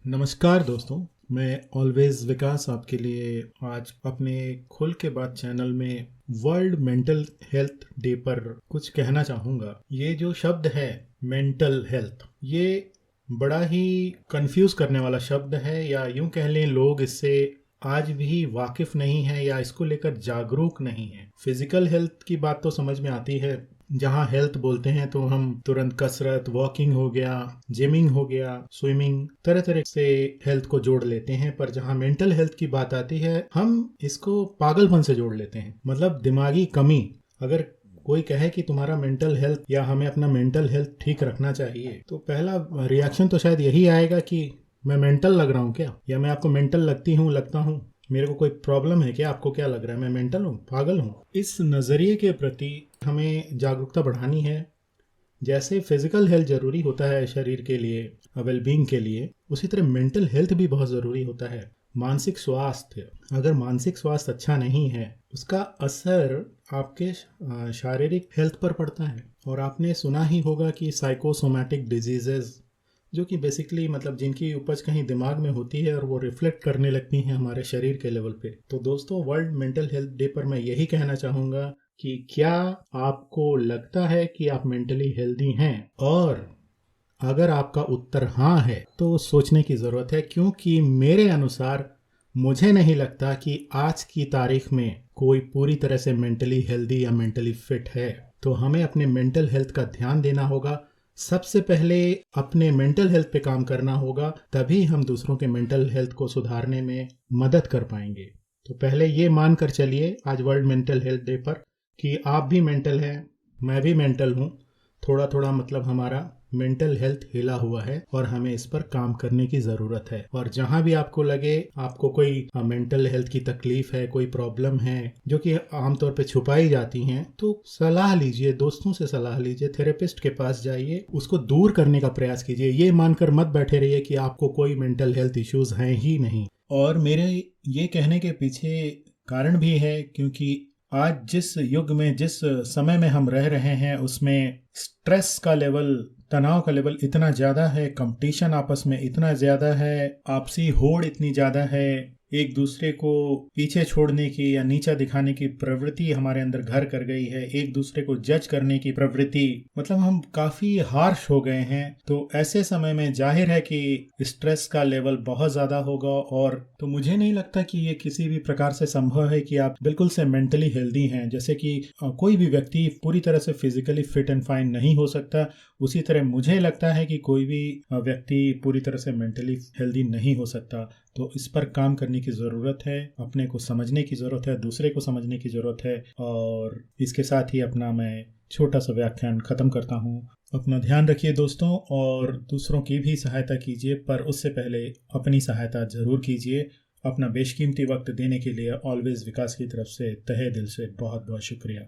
नमस्कार दोस्तों, मैं ऑलवेज विकास आपके लिए आज अपने खुल के बात चैनल में वर्ल्ड मेंटल हेल्थ डे पर कुछ कहना चाहूँगा। ये जो शब्द है मेंटल हेल्थ, ये बड़ा ही कंफ्यूज करने वाला शब्द है, या यूं कह लें लोग इससे आज भी वाकिफ नहीं है या इसको लेकर जागरूक नहीं है। फिजिकल हेल्थ की बात तो समझ में आती है, जहाँ हेल्थ बोलते हैं तो हम तुरंत कसरत, वॉकिंग हो गया, जिमिंग हो गया, स्विमिंग, तरह तरह से हेल्थ को जोड़ लेते हैं। पर जहाँ मेंटल हेल्थ की बात आती है, हम इसको पागलपन से जोड़ लेते हैं, मतलब दिमागी कमी। अगर कोई कहे कि तुम्हारा मेंटल हेल्थ या हमें अपना मेंटल हेल्थ ठीक रखना चाहिए, तो पहला रिएक्शन तो शायद यही आएगा कि मैं मेंटल लग रहा हूँ क्या, या मैं आपको मेंटल लगती हूँ, लगता हूँ, मेरे को कोई प्रॉब्लम है क्या, आपको क्या लग रहा है, मैं मेंटल हूँ, पागल हूँ। इस नज़रिए के प्रति हमें जागरूकता बढ़ानी है। जैसे फिजिकल हेल्थ जरूरी होता है शरीर के लिए, वेलबींग के लिए, उसी तरह मेंटल हेल्थ भी बहुत ज़रूरी होता है। मानसिक स्वास्थ्य, अगर मानसिक स्वास्थ्य अच्छा नहीं है, उसका असर आपके शारीरिक हेल्थ पर पड़ता है। और आपने सुना ही होगा कि साइकोसोमैटिक डिजीजेज, जो कि बेसिकली मतलब जिनकी उपज कहीं दिमाग में होती है और वो रिफ्लेक्ट करने लगती हैं हमारे शरीर के लेवल पे। तो दोस्तों, वर्ल्ड मेंटल हेल्थ डे पर मैं यही कहना चाहूँगा कि क्या आपको लगता है कि आप मेंटली हेल्दी हैं? और अगर आपका उत्तर हाँ है तो सोचने की ज़रूरत है, क्योंकि मेरे अनुसार मुझे नहीं लगता कि आज की तारीख में कोई पूरी तरह से मेंटली हेल्दी या मेंटली फिट है। तो हमें अपने मेंटल हेल्थ का ध्यान देना होगा। सबसे पहले अपने मेंटल हेल्थ पे काम करना होगा, तभी हम दूसरों के मेंटल हेल्थ को सुधारने में मदद कर पाएंगे। तो पहले ये मान कर चलिए आज वर्ल्ड मेंटल हेल्थ डे पर कि आप भी मेंटल हैं, मैं भी मेंटल हूँ। थोड़ा थोड़ा मतलब हमारा मेंटल हेल्थ हिला हुआ है और हमें इस पर काम करने की ज़रूरत है। और जहाँ भी आपको लगे आपको कोई मेंटल हेल्थ की तकलीफ है, कोई प्रॉब्लम है जो कि आमतौर पे छुपाई जाती हैं, तो सलाह लीजिए, दोस्तों से सलाह लीजिए, थेरेपिस्ट के पास जाइए, उसको दूर करने का प्रयास कीजिए। ये मानकर मत बैठे रहिए कि आपको कोई मेंटल हेल्थ इश्यूज हैं ही नहीं। और मेरे ये कहने के पीछे कारण भी है, क्योंकि आज जिस युग में, जिस समय में हम रह रहे हैं, उसमें स्ट्रेस का लेवल, तनाव का लेवल इतना ज़्यादा है, कंपटीशन आपस में इतना ज़्यादा है, आपसी होड़ इतनी ज़्यादा है, एक दूसरे को पीछे छोड़ने की या नीचा दिखाने की प्रवृत्ति हमारे अंदर घर कर गई है, एक दूसरे को जज करने की प्रवृत्ति, मतलब हम काफ़ी हार्श हो गए हैं। तो ऐसे समय में जाहिर है कि स्ट्रेस का लेवल बहुत ज़्यादा होगा। और तो मुझे नहीं लगता कि ये किसी भी प्रकार से संभव है कि आप बिल्कुल से मेंटली हेल्दी हैं। जैसे कि कोई भी व्यक्ति पूरी तरह से फिजिकली फिट एंड फाइन नहीं हो सकता, उसी तरह मुझे लगता है कि कोई भी व्यक्ति पूरी तरह से मेंटली हेल्दी नहीं हो सकता। तो इस पर काम करने की ज़रूरत है, अपने को समझने की ज़रूरत है, दूसरे को समझने की ज़रूरत है। और इसके साथ ही अपना मैं छोटा सा व्याख्यान ख़त्म करता हूँ। अपना ध्यान रखिए दोस्तों, और दूसरों की भी सहायता कीजिए, पर उससे पहले अपनी सहायता ज़रूर कीजिए। अपना बेशकीमती वक्त देने के लिए ऑलवेज विकास की तरफ से तहे दिल से बहुत बहुत शुक्रिया।